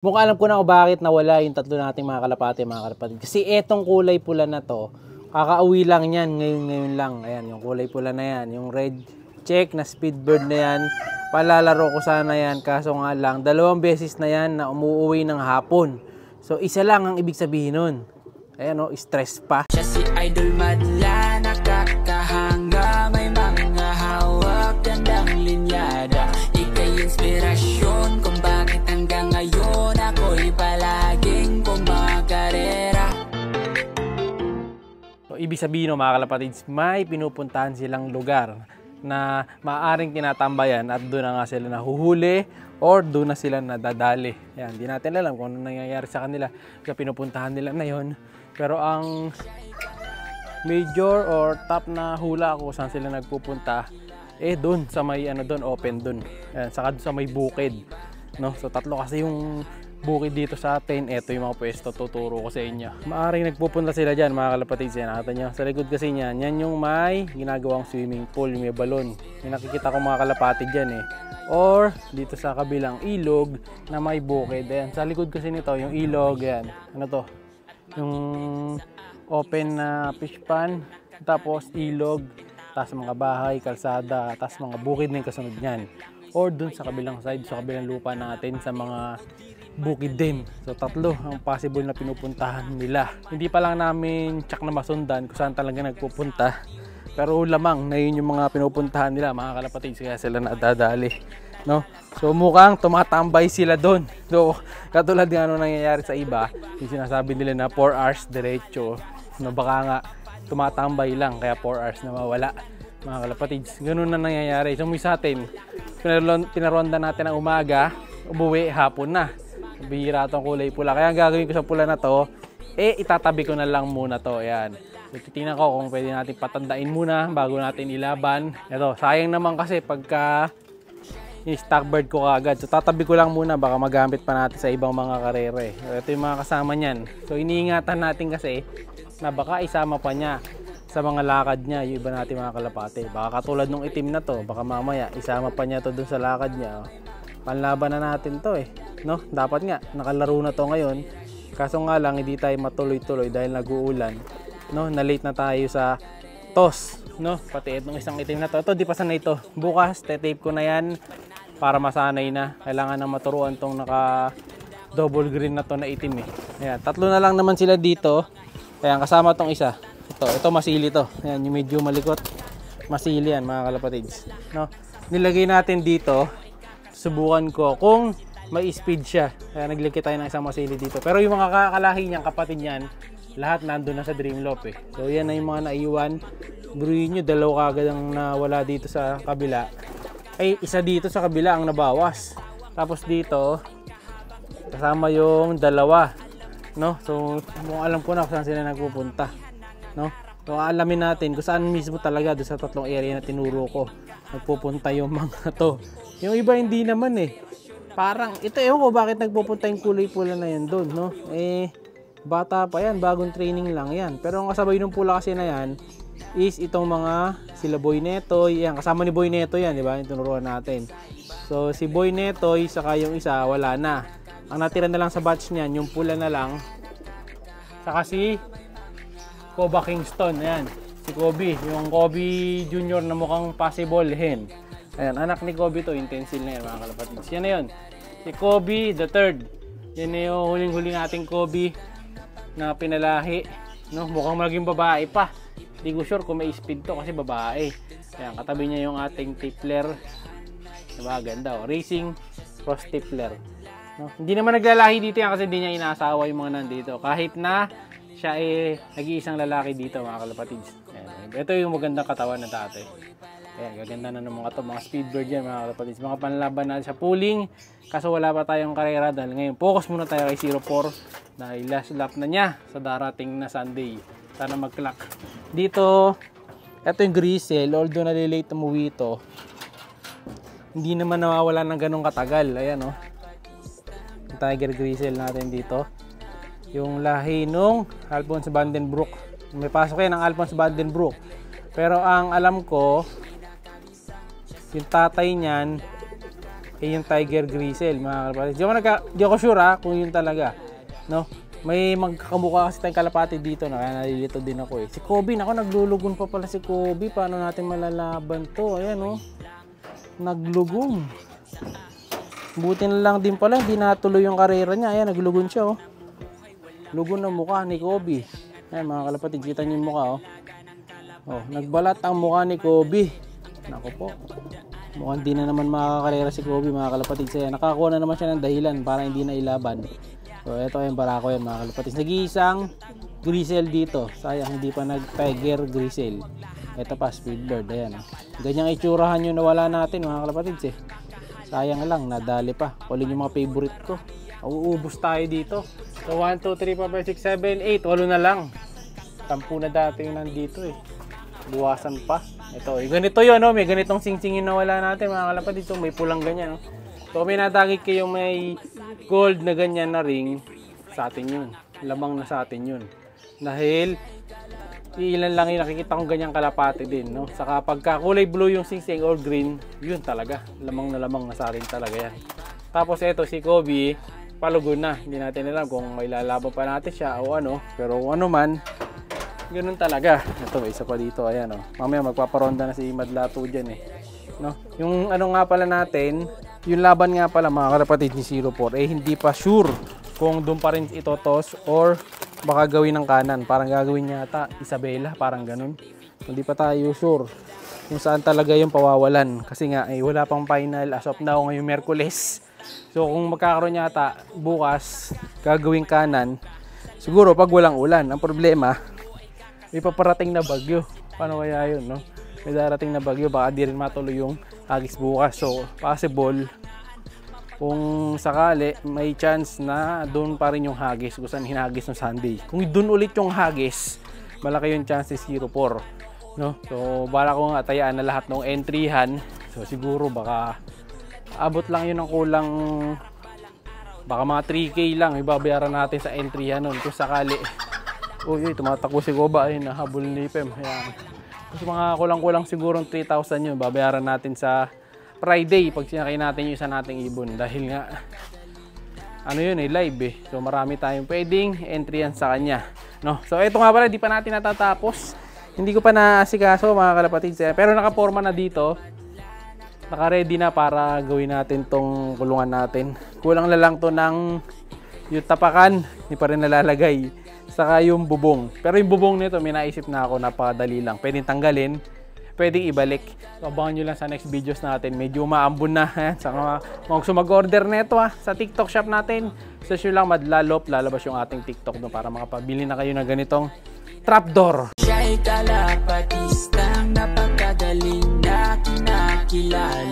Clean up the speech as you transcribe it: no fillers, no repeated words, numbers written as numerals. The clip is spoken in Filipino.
Mukhang alam ko na kung bakit nawala yung tatlo nating mga kalapate, mga kalapatid. Kasi etong kulay pula na to, kakauwi lang yan, ngayon lang. Ayan, yung kulay pula na yan, yung red check na speedbird na yan. Palalaro ko sana yan, kaso nga lang, 2 beses na yan na umuuwi ng hapon. So, isa lang ang ibig sabihin nun. Ayan o, stress pa. Siya si Idol Madla, nakakahanga, may mga hawak, gandang linyada. Ika'y inspirasyon kung bakit hanggang ngayon ako'y palaging kumakarera. So, ibig sabihin mga kalapatids, may pinupuntahan silang lugar na maaaring tinatambayan at doon na nga sila nahuhuli or doon na sila nadadali. Yan, di natin alam kung ano nangyayari sa kanila sa pinupuntahan nila na yun. Pero ang major or top na hula ko saan sila nagpupunta, doon sa may doon, open doon. Yan, saka doon sa may bukid, no? So tatlo kasi yung bukid dito sa atin. Ito yung mga pwesto tuturo ko sa inyo. Maaring nagpupunta sila diyan, mga kalapatid. Nakita nyo sa likod kasi niyan, yan yung may ginagawang swimming pool, may balon. May nakikita ko mga kalapatid diyan or dito sa kabilang ilog na may bukid. Ayan, sa likod kasi nito yung ilog, yan. Ano to? Yung open na fish pond, tapos ilog, tapos mga bahay, kalsada, tapos mga bukid na yung kasunod niyan. Or dun sa kabilang side, sa kabilang lupa natin, sa mga bukid din. So tatlo ang possible na pinupuntahan nila. Hindi pa lang namin tsak na masundan kung saan talaga nagpupunta. Pero lamang na yun yung mga pinupuntahan nila, mga kalapatid, kaya sila nadadali, no? So mukhang tumatambay sila doon. So katulad ng ano nangyayari sa iba, yung sinasabi nila na 4 hours diretso, no, baka nga tumatambay lang kaya 4 hours na mawala, mga kalapatids. Ganun na nangyayari. So sa atin, pinaronda natin ang umaga, umuwi hapon na. Bihira itong kulay pula. Kaya ang gagawin ko sa pula na to, itatabi ko na lang muna to. Ayan. So, titingnan ko kung pwede natin patandain muna bago natin ilaban. Ito, sayang naman kasi pagka i-stock bird ko kagad. So tatabi ko lang muna, baka magamit pa natin sa ibang mga karere. Ito yung mga kasama niyan. So iniingatan natin kasi na baka isama pa niya sa mga lakad niya yung iba natin mga kalapate. Baka katulad nung itim na to, baka mamaya isama pa niya to dun sa lakad niya. Panlaban na natin to no? Dapat nga nakalaro na to ngayon. Kaso nga lang hindi tayo matuloy-tuloy dahil nag-uulan, no? Na-late na tayo sa toss, no? Pati itong isang itim na to. Ito, di pa sanay ito. Bukas, tape ko na yan para masanay na. Kailangan na maturuan tong naka double green na to na itim Ayan, tatlo na lang naman sila dito. Ayan, kasama tong isa. Ito masili to. Ayan, yung medyo malikot. Masili yan, mga kalapatids, no? Nilagay natin dito. Subukan ko kung may speed siya. Kaya nagligay tayo ng isang masili dito. Pero yung mga kakalahi niyang kapatid niyan, lahat nandun na sa Dreamloft So yan na yung mga naiwan. Buruin nyo, 2 kagad ang nawala dito sa kabila. Isa dito sa kabila ang nabawas. Tapos dito, kasama yung 2. No? So kung alam ko na kung saan sila nagpupunta. No? So alamin natin kung saan mismo talaga doon sa 3 area na tinuro ko nagpupunta yung mga to. Yung iba hindi naman Parang, ito ko bakit nagpupunta yung kulay pula na yan doon, no? Bata pa yan, bagong training lang yan. Pero ang kasabay ng pula kasi na yan, is itong mga sila Boy Netoy. Yan, kasama ni Boy Netoy yan, di ba? Yung tinuruan natin. So, si Boy Netoy, saka yung isa, wala na. Ang natira na lang sa batch niyan, yung pula na lang. Saka si Koba Kingston, ayan. Si Kobe, yung Kobe Junior na mukhang possible hen. Ayan, anak ni Kobe to, intensil na yan, mga kalapatids. Yan na yun. Si Kobe the third. Yan na yung huling-huling ating Kobe na pinalahi. No? Mukhang maging babae pa. Hindi ko sure kung may speed to kasi babae. Ayan, katabi niya yung ating tippler. Diba, ganda Racing Cross Tippler. No? Hindi naman naglalahi dito yan kasi hindi niya inaasawa yung mga nandito. Kahit na siya nag-iisang lalaki dito, mga kalapatids. Ayan, ito yung magandang katawan na dati. Ayan, gaganda na ng mga speedbird yan, mga kalapatids. Mga panlaban na sa pooling. Kaso wala pa tayong karera dahil ngayon focus muna tayo kay 04 dahil last lap na niya sa darating na Sunday. Sana mag-clock. Dito, ito yung Grisel. Although nalilate umuwi ito, hindi naman nawawala ng ganong katagal. Ayan yung Tiger Grisel natin dito. Yung lahi nung Alphonse Vandenbroek. May pasok yan ng Alphonse Vandenbroek. Pero ang alam ko, yung tatay niyan yung Tiger Grizzle, mga kalapati. Di ako sure kung yun talaga, no? May magkakamukha kasi tayong kalapati dito na kaya nalilito din ako eh. Si Kobe, nako naglulugon pa pala si Kobe. Paano natin malalaban to? Ayan oh. Naglugong. Buti na lang din pala, hindi natuloy yung karera niya. Ayan, naglugon siya oh. Lugon ng mukha ni Kobe. Ayan mga kalapatid, kita niyo yung mukha oh. Oh, nagbalat ang mukha ni Kobe. Nako po. Mukhang di na naman makakarera si Kobe mga kalapatid. Kaya nakakuha na naman siya ng dahilan para hindi na ilaban. So ito yung barako yan mga kalapatid. Nag-iisang Grizzle dito. Sayang hindi pa nag-Tiger Grizzle. Ito pa, Speedbird. Ayan. Ganyang itsurahan yung nawala natin mga kalapatid. Sayang lang, nadali pa. Kunin yung mga favorite ko. Uuubos tayo dito. So 1, 2, 3, 4, 5, 6, 7, 8. 8 na lang. 10 na dati yung nandito eh. Buwasan pa. Ito, ganito yun, no? May ganitong sing-singin na wala natin mga kalapatid. Dito may pulang ganyan, no? So may natagit kayo may gold na ganyan na ring, sa atin yun. Lamang na sa atin yun. Dahil ilan lang yung nakikita kong ganyang kalapati din, no? Saka pagka kulay blue yung sing-sing or green, yun talaga. Lamang na sa atin talaga yan. Tapos ito si Kobe, palugon na. Hindi natin alam kung may lalaban pa natin siya o ano. Pero kung ano man, ganun talaga. Ito, isa pa dito. Ayan, oh. Mamaya magpaparonda na si Madlato dyan eh. No? Yung ano nga pala natin, yung laban nga pala mga kalapatid ni 04, eh hindi pa sure kung doon pa rin itotos or baka gawin ng kanan. Parang gagawin niya ata Isabela, parang ganun. Hindi pa tayo sure kung saan talaga yung pawawalan. Kasi nga, eh, wala pang final as of now ngayong Merkules. So kung magkakaroon niya ata bukas, gagawin kanan, siguro pag walang ulan. Ang problema, may paparating na bagyo. Paano kaya yun, no? May darating na bagyo, baka di rin matuloy yung hagis bukas. So, possible, kung sakali, may chance na doon pa rin yung hagis. Kung saan hinagis ng Sunday. Kung doon ulit yung hagis, malaki yung chance is 04. No? So, bala ko nga tayaan na lahat ng entryhan. So, siguro baka abot lang yun ng kulang, baka mga 3K lang ibabayaran natin sa entryhan nun. Kung sakali, uy, tumatakbo si Goba, ayun, nahabol ni Pem. Ayan. Kasi mga kulang-kulang sigurong 3,000 yun, babayaran natin sa Friday pag sinakay natin yung isa nating ibon. Dahil nga, ano yun eh, live eh. So marami tayong pwedeng entry sa kanya. No? So ito nga pala, di pa natin natatapos. Hindi ko pa naasikaso mga kalapatid. Pero nakaporma na dito. Naka-ready na para gawin natin tong kulungan natin. Kulang na lang to ng yung tapakan, hindi pa rin nalalagay. Saka yung bubong. Pero yung bubong nito, may naisip na ako, napakadali lang. Pwedeng tanggalin, pwedeng ibalik. So, abangan nyo lang sa next videos natin. Medyo maambon na. Saka kung gusto mag-order nito sa TikTok shop natin, search nyo lang Madlalop, lalabas yung ating TikTok doon para makapabili na kayo ng ganitong trapdoor. Siya'y kalapatistang napakagaling na kinakilala.